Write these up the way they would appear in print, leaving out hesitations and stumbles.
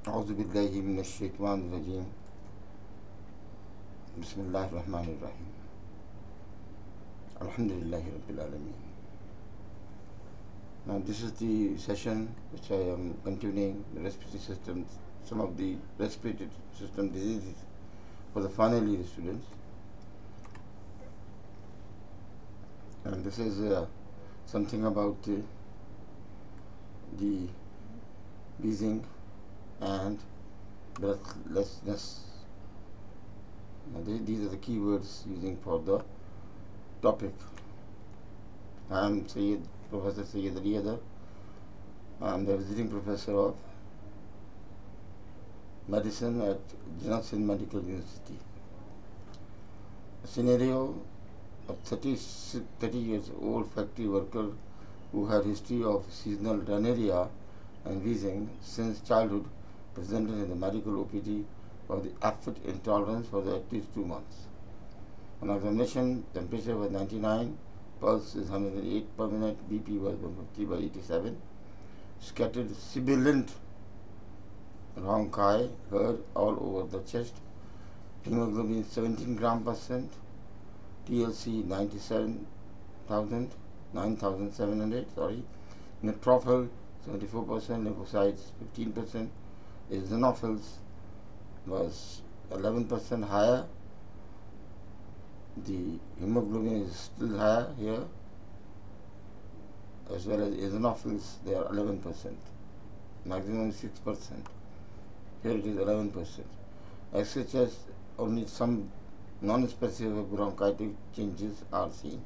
أعوذ بالله من الشيطان الرجيم. بسم الله الرحمن الرحيم. Alhamdulillahi Rabbil Alameen. Now this is the session which I am continuing the respiratory system, some of the respiratory system diseases for the final year students. And this is something about the wheezing and breathlessness. Now these are the keywords using for the topic. I am Professor Syed Ali Adar. I am the visiting professor of medicine at Diagnostic Medical University. A scenario of 30 years old factory worker who had history of seasonal rhinorrhea and wheezing since childhood presented in the medical OPD for the acute intolerance for at least 2 months. On examination, temperature was 99, pulse is 108 per minute, BP was 150/87, scattered sibilant bronchi heard all over the chest, hemoglobin 17 gram %, TLC 9,700, neutrophil 74%, lymphocytes 15%, eosinophils was 11% higher. The hemoglobin is still higher here, as well as eosinophils, they are 11%, maximum 6%. Here it is 11%. XHS, only some non-specific bronchitic changes are seen,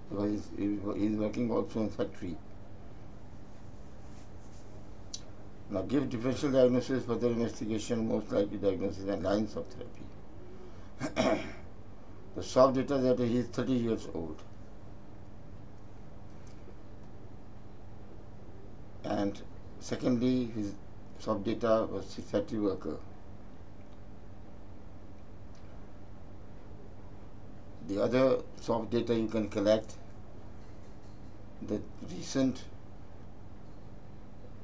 because he is working also in factory. Now give differential diagnosis, further investigation, most likely diagnosis and lines of therapy. The soft data that he is 30 years old, and secondly his soft data was factory worker. The other soft data you can collect, the recent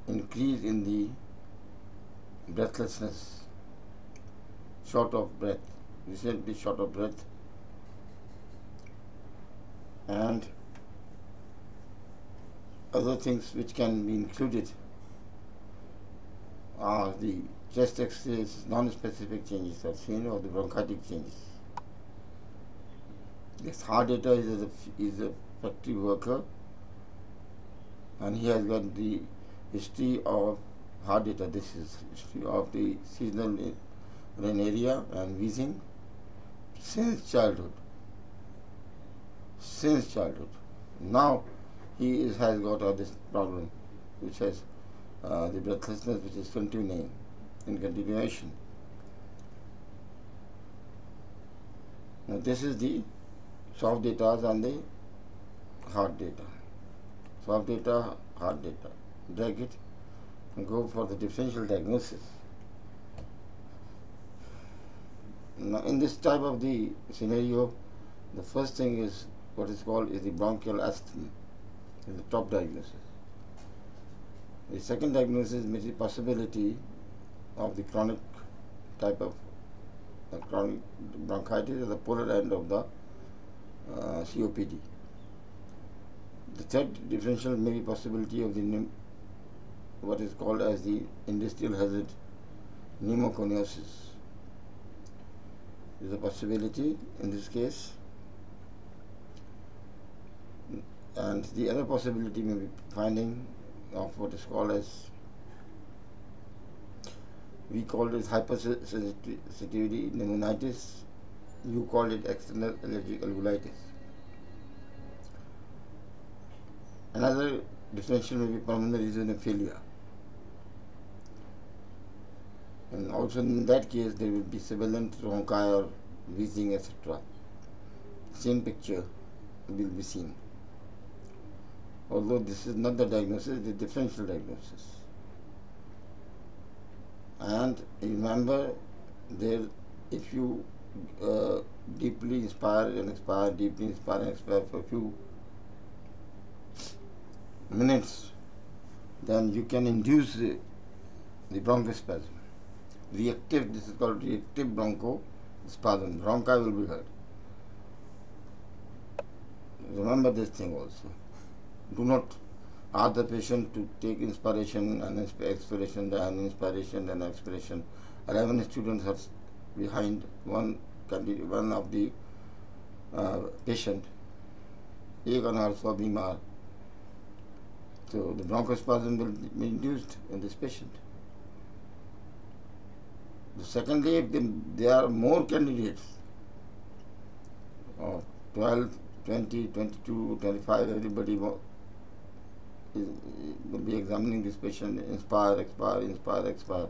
increase in the breathlessness, short of breath, recently short of breath, and other things which can be included are the chest X-rays, non-specific changes are seen, or the bronchitic changes. This hard data is a factory worker, and he has got the history of hard data. This is history of the seasonal rhinorrhea and wheezing since childhood. Now he has got this problem, which has the breathlessness, which is continuing in continuation. Now this is the soft data and the hard data. Soft data, hard data. Drag it and go for the differential diagnosis. Now in this type of the scenario, the first thing is what is called the bronchial asthma, is the top diagnosis. The second diagnosis may be possibility of the chronic type of chronic bronchitis at the polar end of the COPD. The third differential may be possibility of the what is called as the industrial hazard pneumoconiosis. There is a possibility in this case, and the other possibility may be finding of what is called as, we call it hypersensitivity pneumonitis, you call it external allergic alveolitis. Another differential may be pulmonary xenophilia, and also in that case there will be sibilant bronchi or wheezing, etc. Same picture will be seen. Although this is not the diagnosis, the differential diagnosis. And remember, there, if you deeply inspire and expire, deeply inspire and expire for a few minutes, then you can induce the bronchospasm. Reactive, this is called reactive bronchospasm. Bronchi will be hurt. Remember this thing also. Do not ask the patient to take inspiration and expiration, then inspiration and expiration. 11 students are behind one of the patient. एक अनार 100 बीमार. So the bronchospasm will be induced in this patient. Secondly, if there are more candidates of 12, 20, 22, 25, everybody will be examining this patient, inspire, expire, inspire, expire.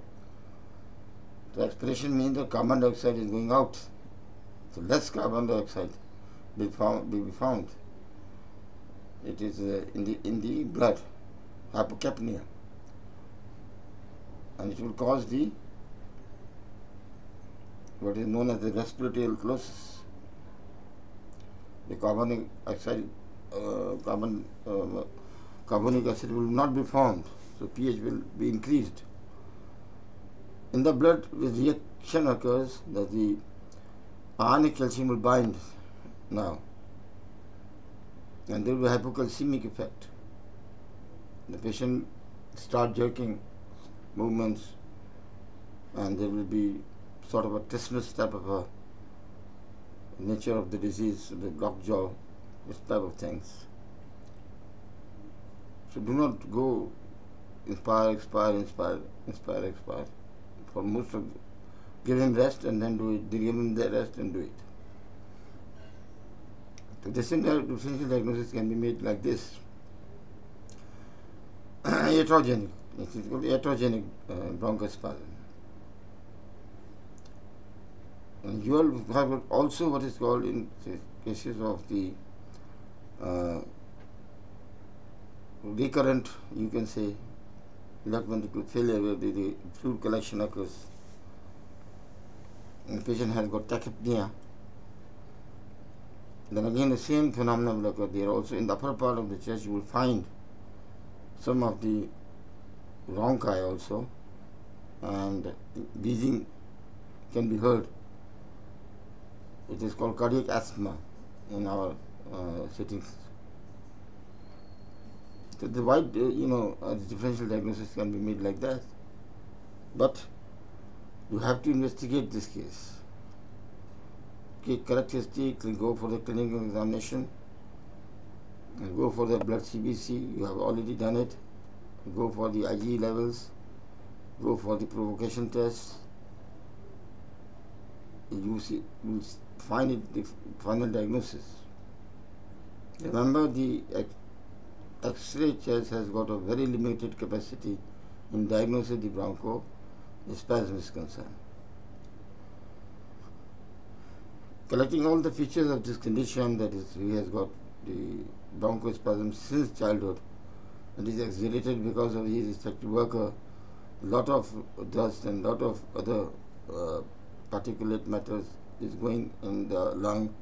The expiration means the carbon dioxide is going out. So less carbon dioxide will be found. It is in the blood, hypocapnia, and it will cause what is known as the respiratory alkalosis. The carbonic acid will not be formed, so pH will be increased. In the blood, the reaction occurs that the ionic calcium will bind now, and there will be hypocalcemic effect. The patient start jerking movements, and there will be sort of a tetanus type of a nature of the disease, the blocked jaw, this type of things. So do not go inspire, expire, inspire, inspire, expire. For most of, give him rest and then do it. Give him the rest and do it. So differential diagnosis can be made like this. Iatrogenic. It is called iatrogenic bronchospasm. And you will have also what is called in cases of the recurrent, you can say, left ventricular failure, where the fluid collection occurs. And the patient has got tachypnea. Then again the same phenomena will occur there. Also in the upper part of the chest you will find some of the bronchi also, and wheezing can be heard. It is called cardiac asthma in our settings. So the wide, differential diagnosis can be made like that. But you have to investigate this case. Okay, characteristic, go for the clinical examination, and go for the blood CBC. You have already done it. Go for the IgE levels. Go for the provocation test. You will find it the final diagnosis. Remember, the X-ray chest has got a very limited capacity in diagnosing the bronchospasm is concerned. Collecting all the features of this condition, that is, he has got the bronchospasm since childhood, and is exhalated because of his respective worker, lot of dust and lot of other particulate matters is going in the lung.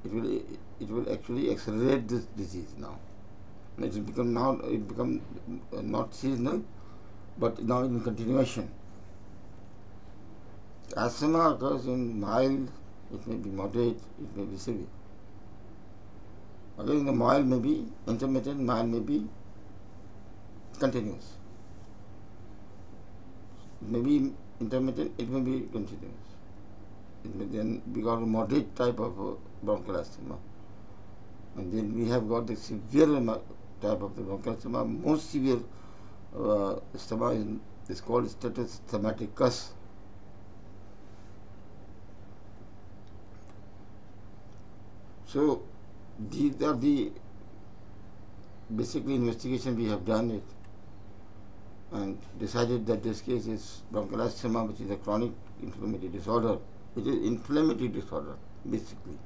It will actually accelerate this disease now. It will become not seasonal, but now in continuation. Asthma occurs in mild, it may be moderate, it may be severe. Again, the mild may be intermittent, mild may be continuous. It may be intermittent, it may be continuous. It may then be got a moderate type of bronchial asthma. And then we have got the severe type of the bronchial asthma. Most severe asthma is called status asthmaticus. So these are the basically investigation we have done it and decided that this case is bronchial asthma, which is a chronic inflammatory disorder. It is inflammatory disorder basically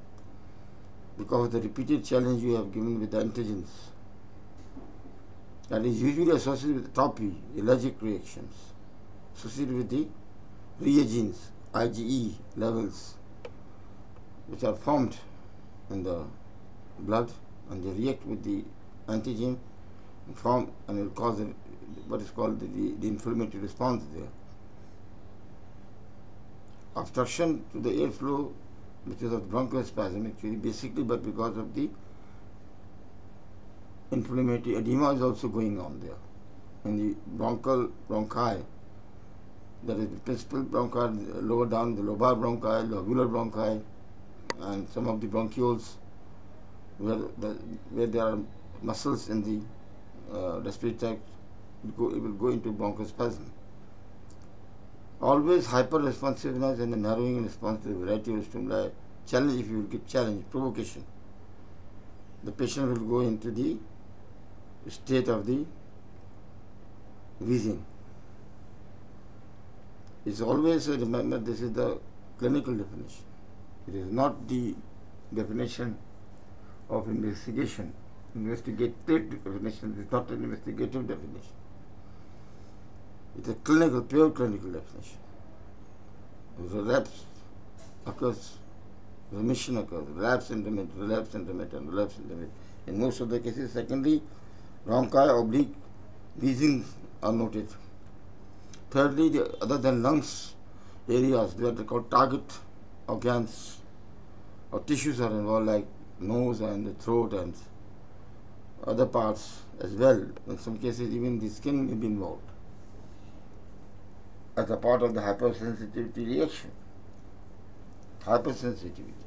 because of the repeated challenge you have given with the antigens. That is usually associated with atopy, allergic reactions, associated with the reagents, IgE levels, which are formed in the blood, and they react with the antigen and form, and will cause a what is called the inflammatory response there. Obstruction to the airflow, which is of bronchospasm actually, basically, but because of the inflammatory edema is also going on there. In the bronchi, that is the principal bronchi, lower down the lobar bronchi, lobular bronchi, and some of the bronchioles where there are muscles in the respiratory tract, it will go into bronchospasm. Always hyper-responsiveness and a narrowing response to a variety of stimuli. Challenge, if you will give challenge, provocation, the patient will go into the state of the wheezing. It's always, remember, this is the clinical definition. It is not the definition of investigation. Investigative definition is not an investigative definition. It's a clinical, pure clinical definition. Relapse occurs, remission occurs, relapse intermittent, relapse intermittent, relapse intermittent. In most of the cases, secondly, bronchi / wheezing are noted. Thirdly, other than lungs areas, they are called target organs or tissues are involved, like nose and the throat and other parts as well. In some cases, even the skin may be involved as a part of the hypersensitivity reaction. Hypersensitivity,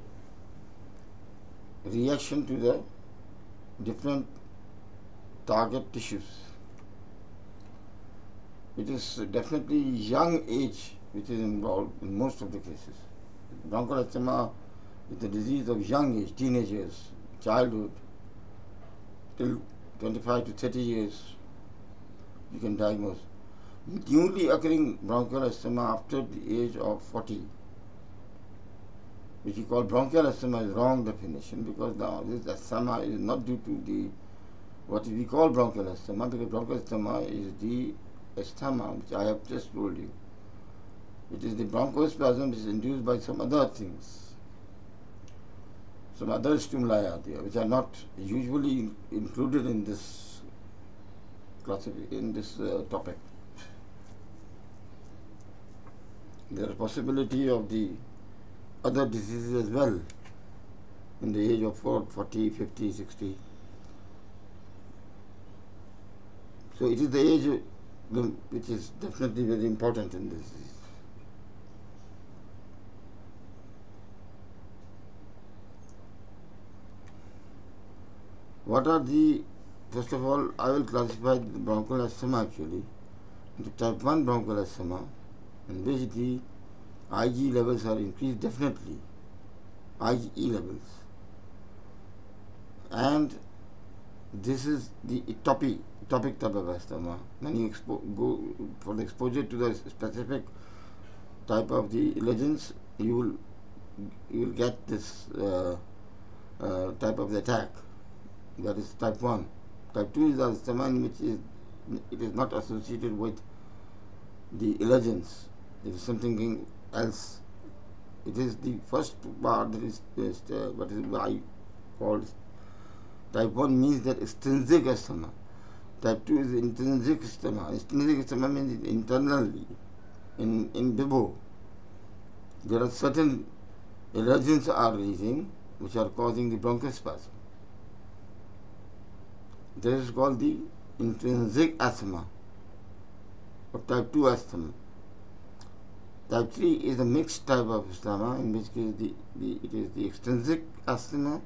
reaction to the different target tissues. It is definitely young age which is involved in most of the cases. Bronchial asthma is the disease of young age, teenagers, childhood, till 25 to 30 years you can diagnose. Newly occurring bronchial asthma after the age of 40, which you call bronchial asthma, is wrong definition, because now this asthma is not due to the what we call bronchial asthma, because bronchial asthma is the asthma which I have just told you. It is the bronchospasm which is induced by some other things. Some other stimuli are there which are not usually included in this topic. There is possibility of the other diseases as well in the age of 40, 50, 60. So it is the age which is definitely very important in this disease. What are the, first of all, I will classify the bronchial asthma actually into type 1 bronchial asthma, in which the Ig levels are increased definitely, IgE levels, and this is the atopic type of asthma. When you go for the exposure to the specific type of the allergens, you will get this type of the attack. That is type 1. Type 2 is the asthma in which it is not associated with the allergens. It is something else. It is the first part that is what is I called type 1 means that extrinsic asthma. Type 2 is intrinsic asthma. Intrinsic asthma means internally, in vivo. There are certain allergens are releasing which are causing the bronchospasm. This is called the intrinsic asthma or type 2 asthma. Type 3 is a mixed type of asthma, in which case it is the extrinsic asthma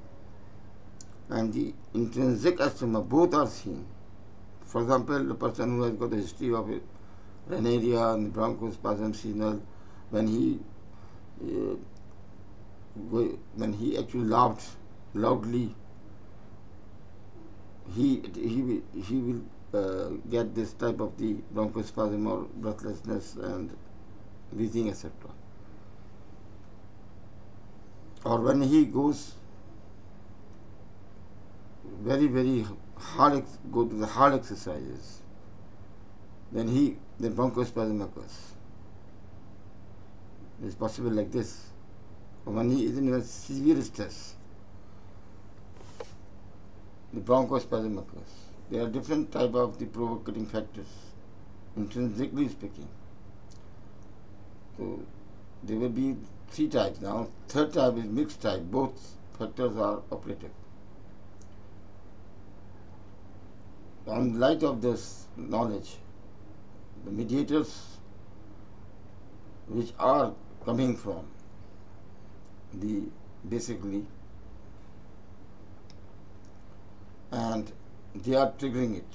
and the intrinsic asthma, both are seen. For example, the person who has got a history of rhinorrhea and bronchospasm seasonal, when he actually laughed loudly, he will get this type of the bronchospasm or breathlessness and wheezing, etc. Or when he goes very hard, go to the hard exercises, then the bronchospasm occurs. It is possible like this. Or when he is in a severe stress, the bronchospasm occurs. There are different type of the provocating factors. intrinsically speaking. So there will be three types now. Third type is mixed type. Both factors are operative. On light of this knowledge, the mediators which are coming from the basically, and they are triggering it.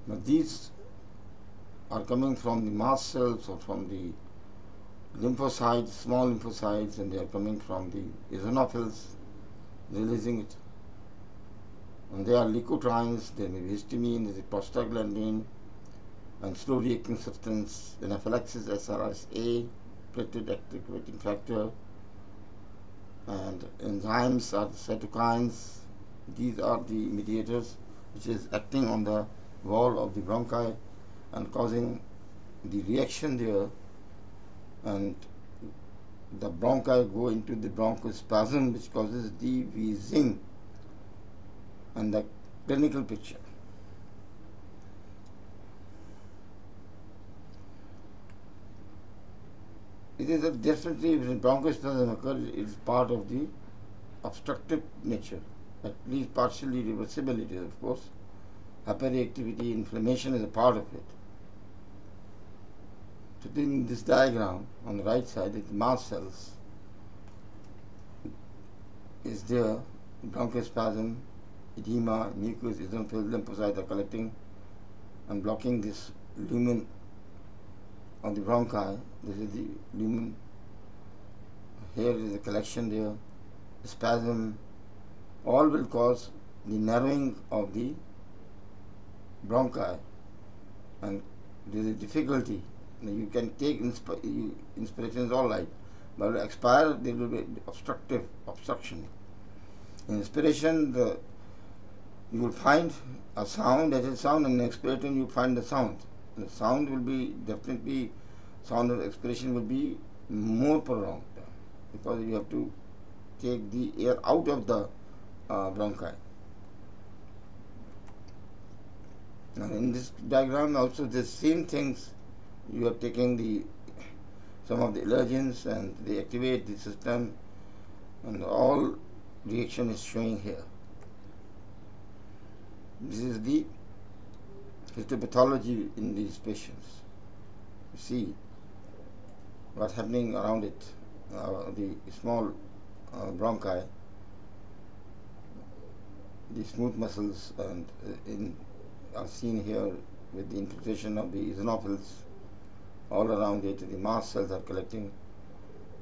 Now these are coming from the mast cells or from the lymphocytes, small lymphocytes, and they are coming from the eosinophils releasing it. And they are leukotrienes, there may be histamine, there is prostaglandin, and slow reacting substance, anaphylaxis, SRSA, platelet activating factor, and enzymes are the cytokines. These are the mediators which is acting on the wall of the bronchi and causing the reaction there, and the bronchi go into the bronchospasm, which causes the wheezing and the clinical picture. It is definitely, when bronchospasm occurs, it is part of the obstructive nature, at least partially reversible it is, of course. Hyperreactivity, inflammation is a part of it. So in this diagram, on the right side, it's mast cells. Is there bronchospasm, edema, mucus, eosinophil lymphocytes are collecting and blocking this lumen of the bronchi. This is the lumen. Here is the collection there. Spasm. All will cause the narrowing of the bronchi, and there is a difficulty. You can take inspirations all right, but when expire there will be obstruction. In inspiration, you will find a sound, that is sound, and in expiration you find the sound. The sound will be definitely, sound of expiration will be more prolonged, because you have to take the air out of the bronchi. Now in this diagram also the same things, you are taking some of the allergens and they activate the system, and all reaction is showing here. This is the histopathology in these patients. You see what's happening around it, the small bronchi, the smooth muscles, and are seen here with the infiltration of the eosinophils all around it. The mast cells are collecting,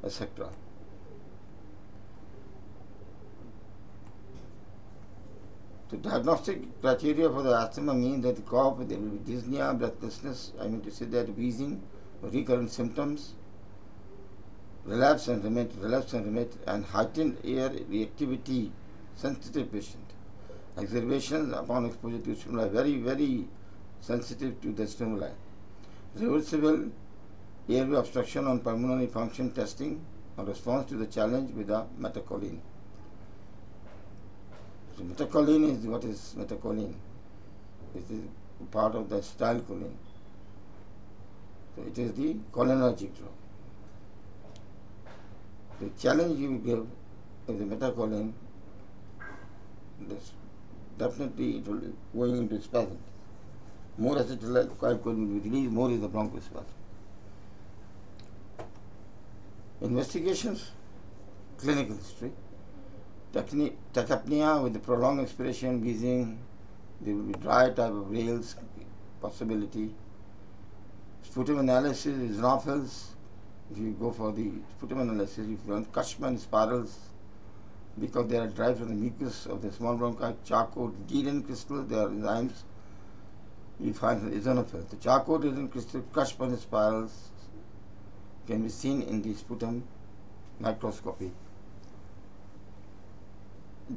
etc. The diagnostic criteria for the asthma means that the cough, there will be dyspnea, breathlessness, I mean to say that wheezing, recurrent symptoms, relapse and remit, and heightened air reactivity, sensitive patient. Exacerbations upon exposure to stimuli, very, very sensitive to the stimuli. Reversible airway obstruction on pulmonary function testing, a response to the challenge with a methacholine. So methacholine is, what is methacholine? It is part of the acetylcholine. So it is the cholinergic drug. The challenge you give is the methacholine, definitely it will be going into spasm. More acetylcholine will be released, more is the bronchospasm. Investigations, clinical history, tachypnea with the prolonged expiration, wheezing, there will be dry type of rales possibility. Sputum analysis, eosinophils, if you go for the sputum analysis, if you run Cushman spirals, because they are derived from the mucus of the small bronchi, Charcot, Dean crystal, they are enzymes, you find the eosinophils. The Charcot Dean crystal, Cushman spirals can be seen in the sputum microscopy.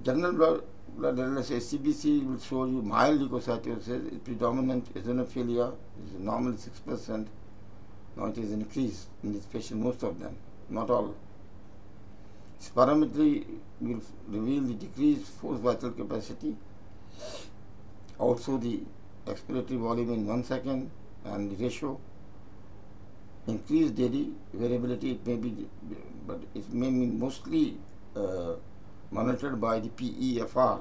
General blood analysis, CBC will show you mild leukocytosis, predominant eosinophilia, is normally 6%. Now it is increased in this patient, most of them, not all. Spirometry will reveal the decreased forced vital capacity, also the expiratory volume in 1 second and the ratio. Increased daily variability, it may be, but it may be mostly monitored by the PEFR,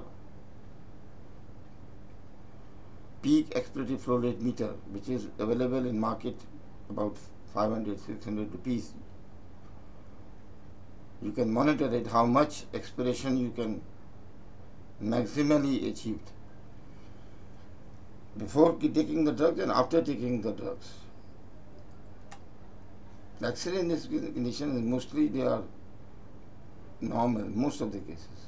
peak expiratory flow rate meter, which is available in market about 500-600 rupees. You can monitor it, how much expiration you can maximally achieve before taking the drugs and after taking the drugs. The X-ray in this condition is mostly they are normal in most of the cases.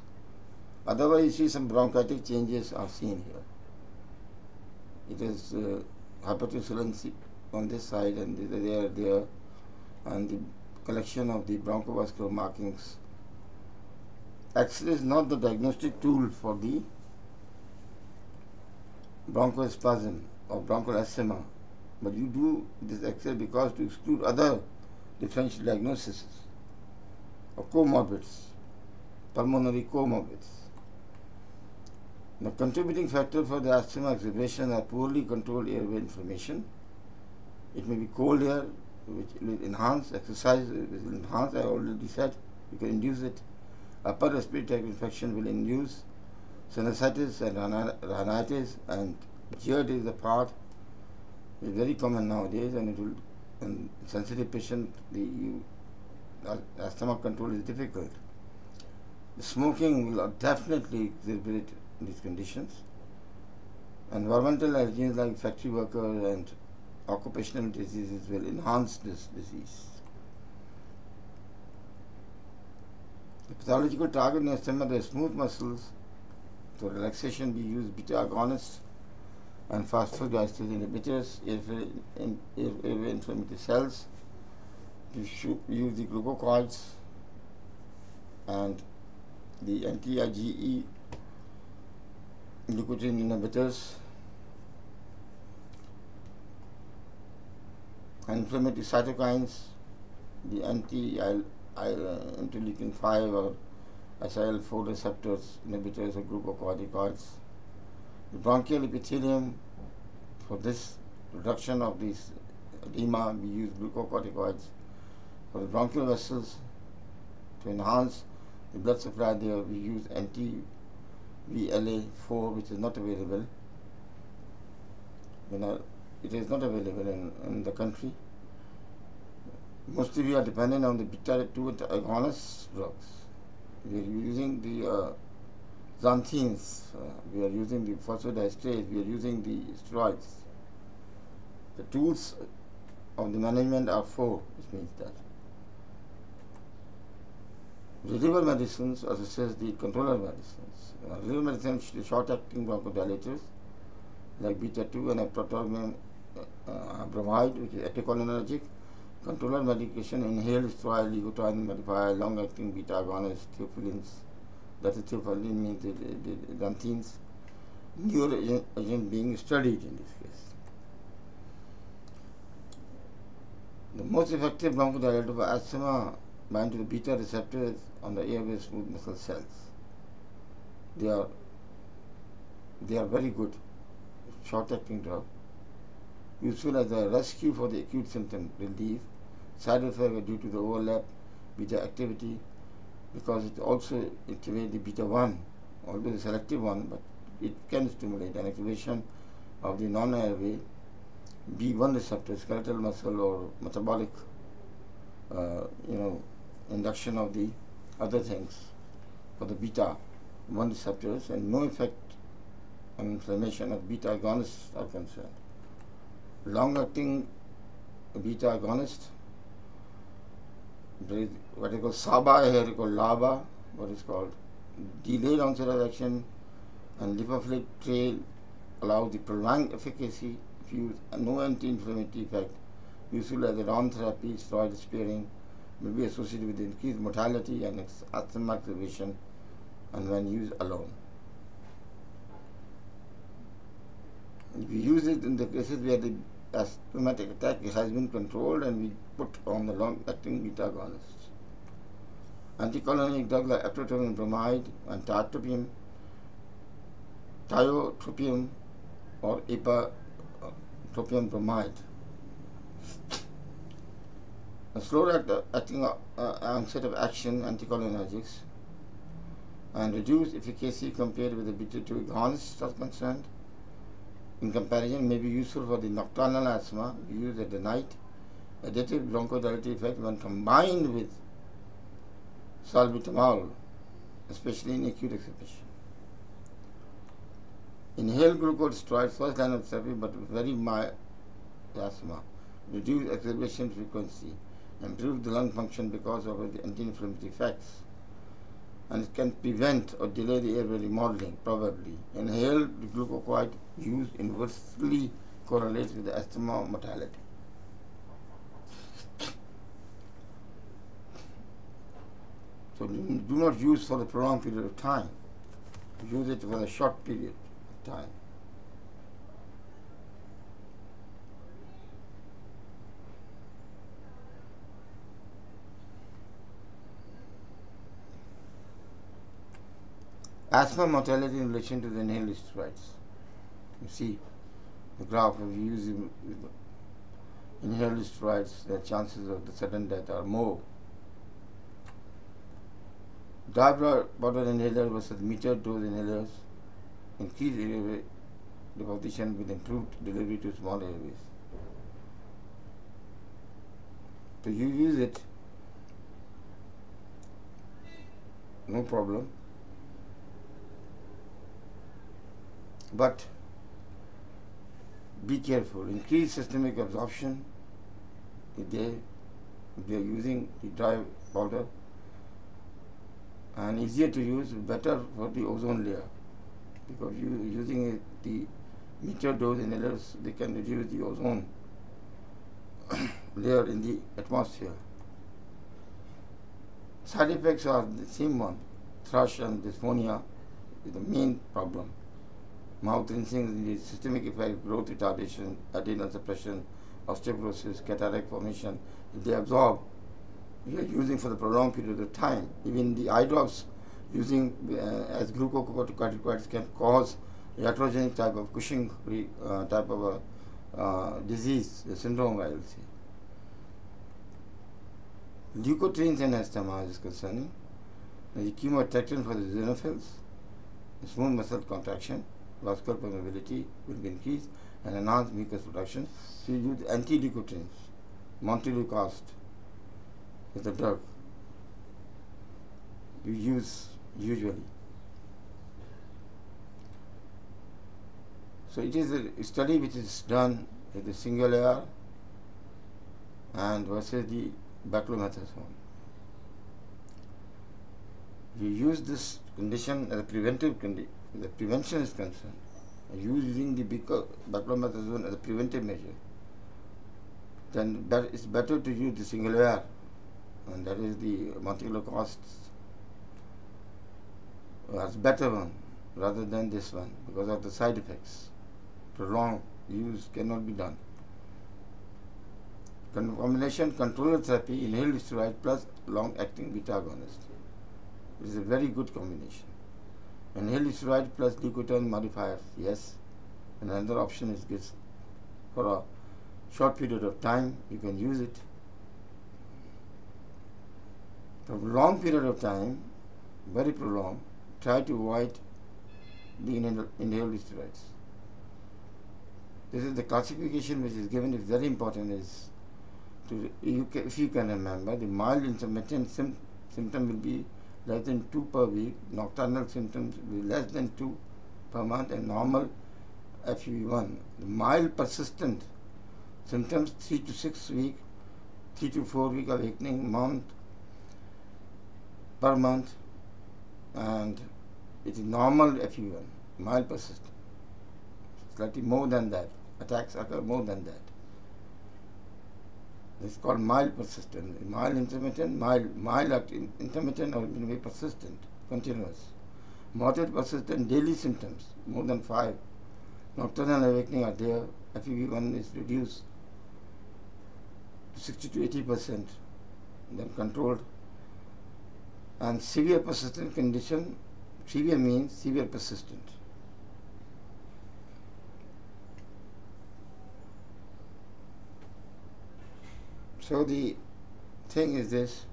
Otherwise, you see some bronchitic changes are seen here. It is hypertubulancy on this side and there, and the collection of the bronchovascular markings. X-ray is not the diagnostic tool for the bronchospasm or bronchial asthma, but you do this X-ray because to exclude other differential diagnoses of comorbids, pulmonary comorbids. The contributing factor for the asthma exacerbation are poorly controlled airway inflammation. It may be cold air, which will enhance, exercise will enhance, I already said, you can induce it. Upper respiratory tract infection will induce sinusitis and rhinitis, and GERD is a part, it's very common nowadays, and it will, in sensitive patient, the asthma control is difficult. The smoking will definitely exacerbate these conditions. Environmental allergens like factory workers and occupational diseases will enhance this disease. The pathological target in asthma are the smooth muscles. For relaxation, we use beta agonists and phosphodiesterase inhibitors, airway inflammatory cells. We should use the glucocorticoids and the anti-IgE glucogen inhibitors. Inflammatory cytokines, the anti-interleukin 5 or SIL4 receptors inhibitors or glucocorticoids. The bronchial epithelium, for this reduction of this edema, we use glucocorticoids. For the bronchial vessels, to enhance the blood supply there, we use anti-VLA4, which is not available. It is not available in the country. Mostly we are dependent on the beta-2 agonist drugs. We are using the xanthines, we are using the phosphodiesterase, we are using the steroids. The tools of the management are 4, which means that. Reliever medicines, as it says, the controller medicines. Reliever medicines, the short-acting bronchodilators, like beta-2 and eptotermin bromide, which is epicolinergic. Controller medication, inhaled steroid, leukotriene modifier, long-acting beta agonists, theophylline, that is theophylline means the xanthines. Newer agent being studied in this case. The most effective bronchodilator for asthma bind to the beta receptors on the airway smooth muscle cells. They are very good, short-acting drug, useful as a rescue for the acute symptom relief. Side effects are due to the overlap beta activity, because it also activates the beta-1, although the selective one, but it can stimulate an activation of the non-airway B1 receptor, skeletal muscle or metabolic, induction of the other things for the beta-1 receptors, and no effect on inflammation of beta agonists are concerned. Long-acting beta agonist, there is what is called SABA, here is called LABA, what is called delayed onset of action, and lipophilic trail allows the prolonged efficacy if used, and no anti-inflammatory effect, useful as a round therapy. Steroid sparing may be associated with increased mortality and asthma exacerbation, and when used alone. We use it in the cases where the asthmatic attack has been controlled, and we put on the long-acting beta agonists. Anticholinergic drugs like eptotermin bromide and tiotropium or ipratropium bromide. A slow acting onset of action anticholinergics and reduced efficacy compared with the beta-2 agonists are concerned. In comparison, may be useful for the nocturnal asthma used at the night. Additive bronchodilator effect when combined with salbutamol, especially in acute exacerbation. Inhaled glucocorticoid, first line of therapy, but very mild asthma. Reduce exacerbation frequency, improve the lung function because of the anti-inflammatory effects, and it can prevent or delay the airway remodeling, probably. Inhaled glucocorticoid use inversely correlates with the asthma mortality. So do not use for the prolonged period of time. Use it for a short period of time. Asthma mortality in relation to the inhaled steroids. You see the graph of using inhaled steroids, the chances of the sudden death are more. Dry powder inhaler versus metered dose inhalers increase airway deposition with improved delivery to small airways. So you use it, no problem, but be careful. Increase systemic absorption if they are using the dry powder, and easier to use, better for the ozone layer, because using the metered dose inhalers, they can reduce the ozone layer in the atmosphere. Side effects are the same one. Thrush and dysphonia is the main problem. Mouth rinsing, the systemic effect, growth retardation, adrenal suppression, osteoporosis, cataract formation. If they absorb, we are using for the prolonged period of time. Even the eye drops using as glucocorticoids can cause iatrogenic type of Cushing type of disease, the syndrome, I will say. Leukotrienes and asthma is concerning. The chemoattractant for the xenophils, the smooth muscle contraction, vascular permeability will be increased, and enhanced mucus production. So you use anti-leukotrienes, montelukast is the drug you use usually. So it is a study which is done with the single AR and versus the beclomethasone. You use this condition as a preventive condition. The prevention is concerned. Using the beclomethasone as a preventive measure, then it's better to use the single AR, and that is the montelukast as better one rather than this one because of the side effects. Prolonged use cannot be done. Combination controller therapy, inhaled steroid plus long-acting beta agonist. It is a very good combination. Inhaled steroid plus glucocorticoid modifiers, yes. And another option is this. For a short period of time, you can use it. For a long period of time, very prolonged, try to avoid the inhaled steroids. This is the classification which is given, is very important. Is to if you can remember, the mild intermittent symptom will be less than 2 per week, nocturnal symptoms will be less than 2 per month, and normal FEV1. The mild persistent symptoms 3 to 6 weeks, 3 to 4 week awakening per month, and it is normal FEV1, mild persistent. Slightly more than that. Attacks occur more than that. This is called mild persistent. Mild intermittent, mild intermittent, or it may be persistent, continuous. Moderate persistent daily symptoms, more than 5. Nocturnal awakening are there. FEV1 is reduced to 60 to 80%, then controlled. And severe persistent condition, severe means severe persistent. So the thing is this: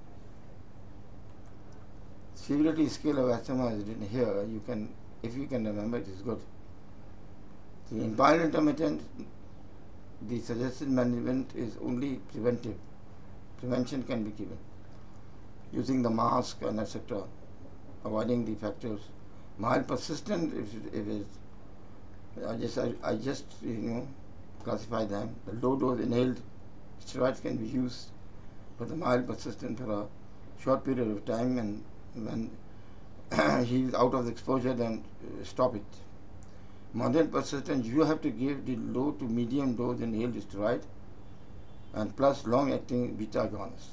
severity scale of asthma is written here. You can, if you can remember, it is good. The in mild intermittent, the suggested management is only preventive. Prevention can be given using the mask and etc., avoiding the factors. Mild persistent, if it is, I just classify them. The low dose inhaled steroids can be used for the mild persistent for a short period of time, and when he is out of the exposure, then stop it. Moderate persistent, you have to give the low to medium dose inhaled steroid and plus long acting beta agonists.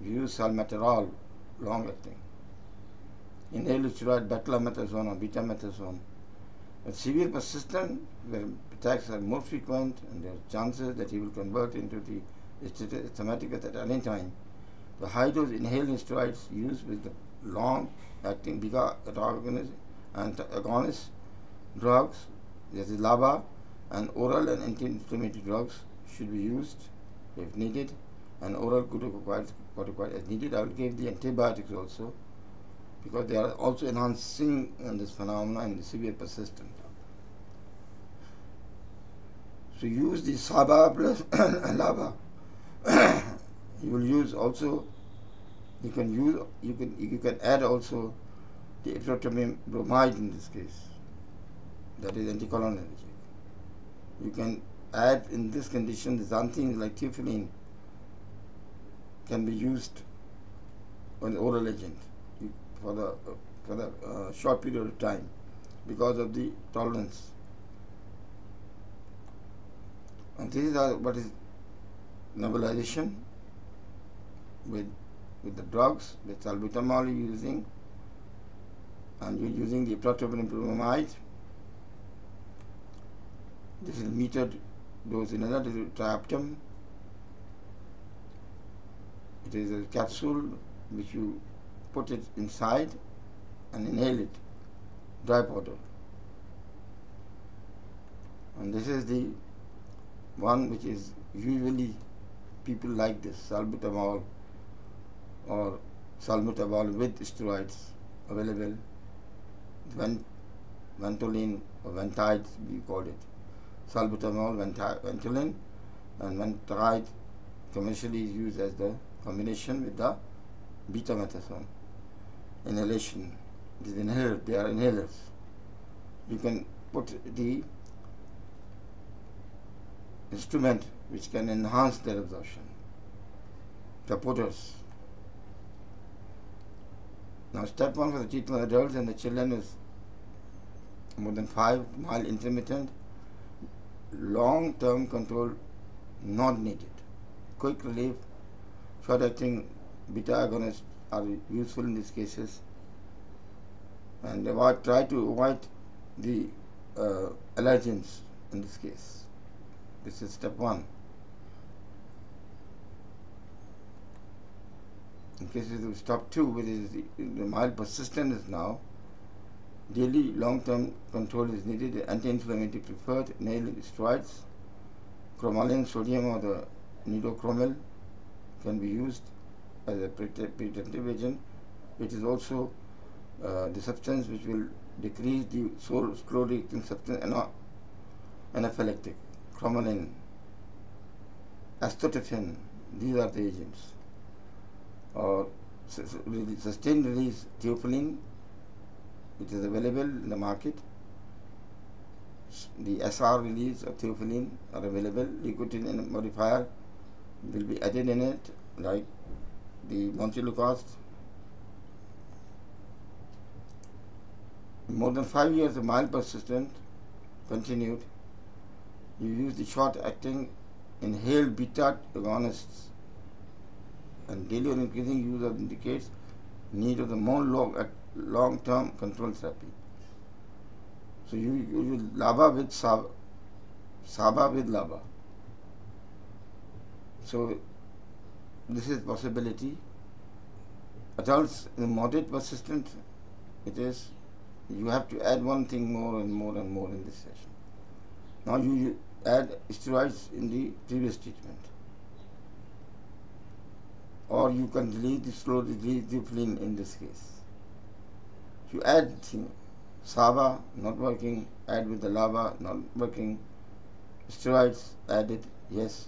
You use salmeterol, long acting. Inhaled steroid, beclomethasone or betamethasone. But severe persistent, where attacks are more frequent and there are chances that he will convert into the asthmatic at any time, the high dose inhaled steroids used with the long acting beta agonist drugs, that is LABA, and oral and anti-inflammatory drugs should be used if needed, and oral corticoid as needed. I will give the antibiotics also, because they are also enhancing this phenomenon in the severe persistent. So use the SABA plus LABA. You will use also. You can add also the erythropoietin bromide in this case. That is anticholinergic. You can add in this condition the xanthine like theophylline can be used on the oral agent for the short period of time because of the tolerance. And this is what is nebulization with the drugs, with salbutamol you're using, and you're using the erythropoietin bromide. This is metered dose inhaler, this is triaptum. It is a capsule which you put it inside and inhale it, dry powder. And this is the one which is usually people like this, salbutamol or salbutamol with steroids available, Ventolin or Ventide we call it. Salbutamol, Ventolin, and Ventide commercially is used as the combination with the betamethasone. Inhalation, it is inhaled, they are inhalers. You can put the instrument which can enhance their absorption, supporters. Now step 1 for the treatment of adults and the children is more than 5, mild intermittent, long-term control not needed. Quick relief, short-acting beta agonists are useful in these cases, and try to avoid the allergens in this case. This is step 1. In case of step 2, which is the mild persistent is now, daily long-term control is needed. Anti-inflammatory preferred, inhaled steroids, chromalin sodium or the nidochromil can be used as a preventive agent. It is also the substance which will decrease the slowly acting substance, anaphylactic, chromalin, astatophen. These are the agents. Or sustained release theophylline, it is available in the market. The SR release of theophylline are available. Nicotine modifier will be added in it, like the montelukast. More than 5 years of mild persistent continued, you use the short-acting inhaled beta agonists, and daily or increasing use of indicates need of the more long-term control therapy. So you use LABA with SABA with LABA. So this is possibility. Adults in moderate persistent, it is, you have to add one thing more and more and more in this session. Now you add steroids in the previous treatment. or you can release the slow release difflin in this case. If you add SABA, not working, add with the LABA, not working, steroids added, yes.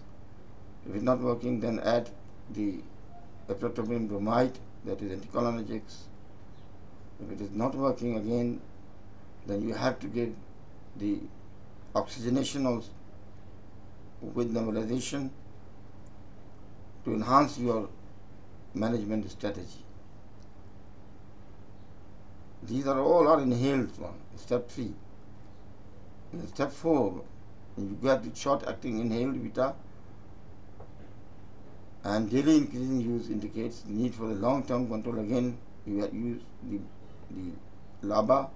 If it's not working, then add the epinephrine bromide, that is anticholinergics. If it is not working again, then you have to give the oxygenation also with nebulization to enhance your management strategy. These are all inhaled one, step 3. In step 4, you get the short-acting inhaled beta, and daily increasing use indicates the need for the long-term control. Again, you use the LABA,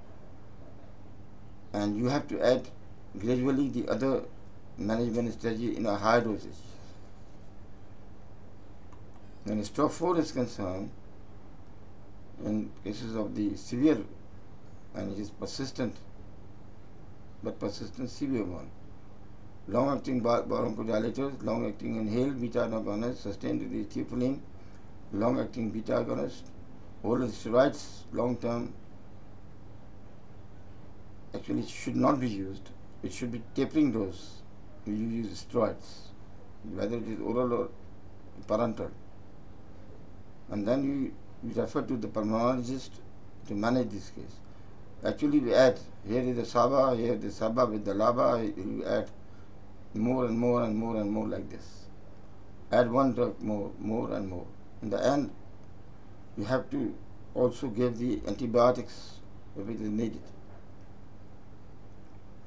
and you have to add gradually the other management strategy in a higher dosage. When step 4 is concerned, in cases of the severe, and it is persistent, but persistent severe one, long-acting bronchodilators, long-acting inhaled beta-agonists, sustained with the theophylline, long-acting beta-agonist, oral steroids, long-term, actually it should not be used. It should be tapering dose. You use steroids, whether it is oral or parenteral. And then you refer to the pulmonologist to manage this case. Actually, we add, here is the SABA, here the SABA with the LABA, you add more and more and more and more like this. Add one drug more and more. In the end, you have to also give the antibiotics if it is needed.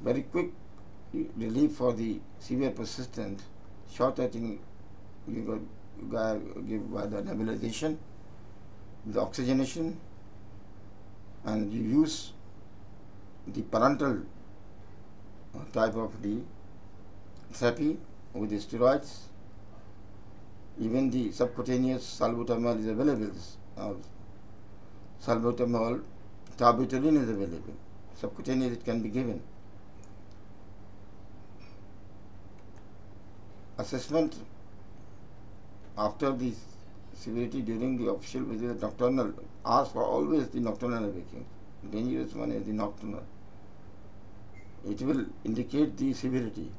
Very quick relief for the severe persistent, short-acting, you give by the nebulization, the oxygenation, and you use the parenteral type of the therapy with the steroids. Even the subcutaneous salbutamol is available. Salbutamol, tarbutaline is available. Subcutaneous it can be given. Assessment after the severity during the official visit, nocturnal, ask for always the nocturnal awakening. Dangerous one is the nocturnal. It will indicate the severity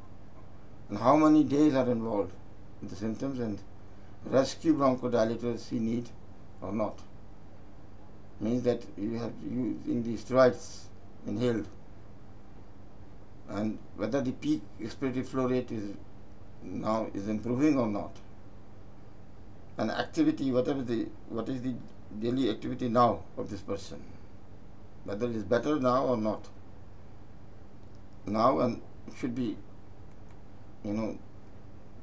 and how many days are involved with the symptoms, and rescue bronchodilators you need or not. Means that you have using the steroids inhaled, and whether the peak expiratory flow rate is improving or not. And activity, what is the daily activity now of this person, whether it is better now or not. Now, and it should be,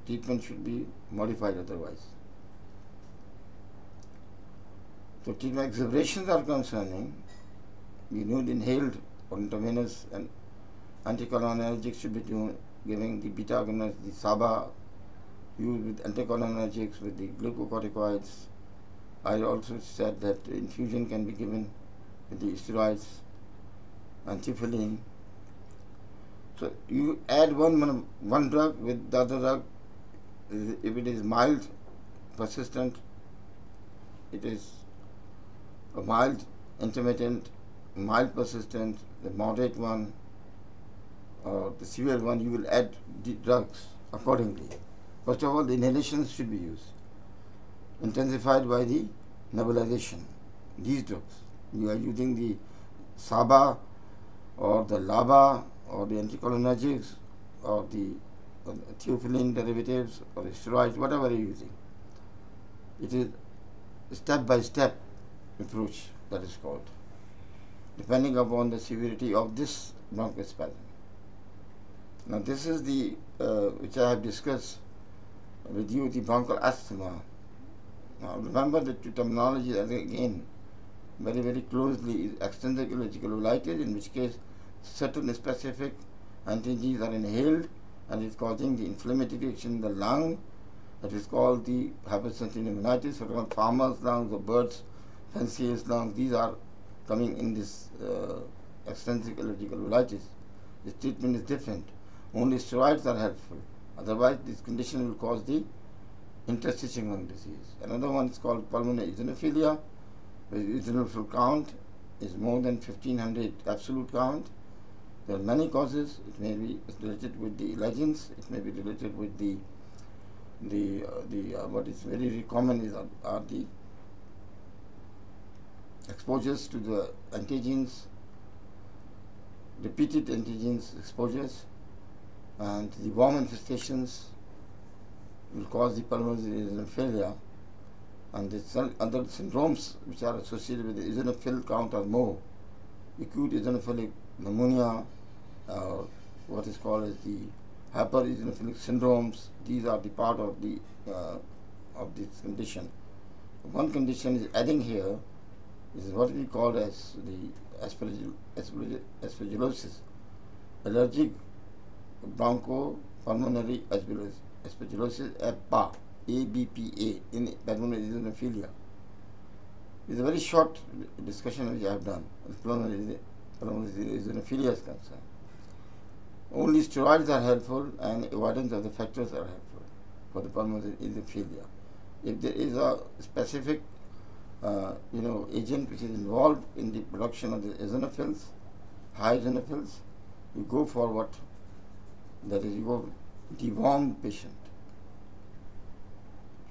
treatment should be modified otherwise. So treatment exaggerations are concerning, we need inhaled or intravenous, and anticholinergics should be giving the beta-agonist, the SABA, used with anticholinergics, with the glucocorticoids. I also said that infusion can be given with the steroids and theophylline. So you add one drug with the other drug. If it is mild, persistent, it is a mild, intermittent, mild, persistent, the moderate one, or the severe one, you will add the drugs accordingly. First of all, the inhalations should be used, intensified by the nebulization. These drugs, you are using the SABA or the LABA or the anticholinergics or the theophylline derivatives or the steroids, whatever you are using. It is step-by-step approach that is called, depending upon the severity of this bronchospasm. Now this is the which I have discussed with you, the bronchial asthma. Now remember the terminology again very, very closely is extrinsic allergic uveitis, in which case certain specific antigens are inhaled and is causing the inflammatory action in the lung. It is called the hypersensitive pneumonitis, for example, farmers' lungs or birds, fanciers' lungs. These are coming in this extrinsic allergic uveitis. The treatment is different. Only steroids are helpful. Otherwise, this condition will cause the interstitial lung disease. Another one is called Pulmonary Xenophilia, where the eosinophil count is more than 1500 absolute count. There are many causes. It may be related with the allergens. It may be related with the what is very common is are the exposures to the antigens, repeated antigens exposures, and the worm infestations will cause the pulmonary xenophilia, and the other syndromes which are associated with the eosinophil count are more. Acute eosinophilic pneumonia, or what is called as the hypereosinophilic syndromes. These are the part of the of this condition. One condition is adding here is what we call as the aspergillosis, allergic bronchopulmonary aspergillosis, ABPA, ABPA, in pulmonary xenophilia. It's a very short discussion which I have done as pulmonary xenophilia is concerned. Only steroids are helpful and avoidance of the factors are helpful for the pulmonary xenophilia. If there is a specific agent which is involved in the production of the eosinophils, high eosinophils, you go for what? That is, you go deworm patient.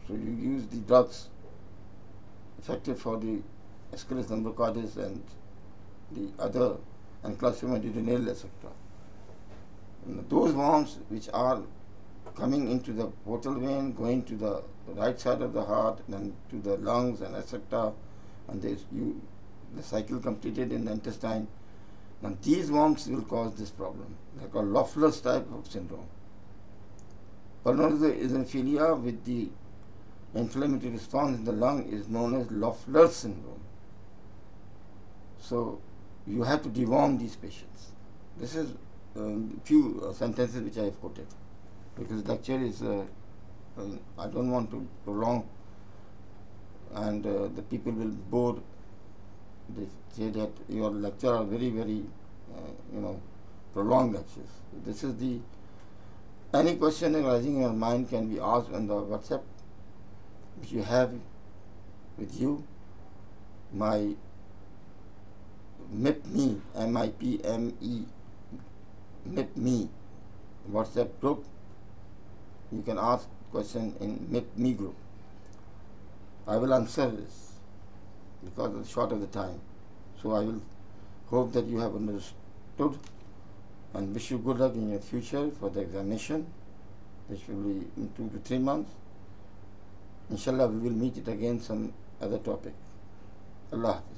So you use the drugs effective for the Ascaris lumbricoides and the other, and Clostridium duodenale, etc. Those worms which are coming into the portal vein, going to the right side of the heart, then to the lungs and etc., and the cycle completed in the intestine. Now these worms will cause this problem. They are called Loftler's type of syndrome. Pulmonary xenophilia with the inflammatory response in the lung is known as Loftler syndrome. So you have to deworm these patients. This is few sentences which I have quoted, because the lecture is I don't want to prolong, and the people will bore. They say that your lecture are very prolonged lectures. This is the any question arising in your mind can be asked on the WhatsApp which you have with you. My MIPME, MIPME, MIPME WhatsApp group. You can ask question in MIPME group. I will answer this because it's short of the time. So I will hope that you have understood, and wish you good luck in your future for the examination, which will be in 2 to 3 months. Inshallah, we will meet it again some other topic. Allah Hafiz.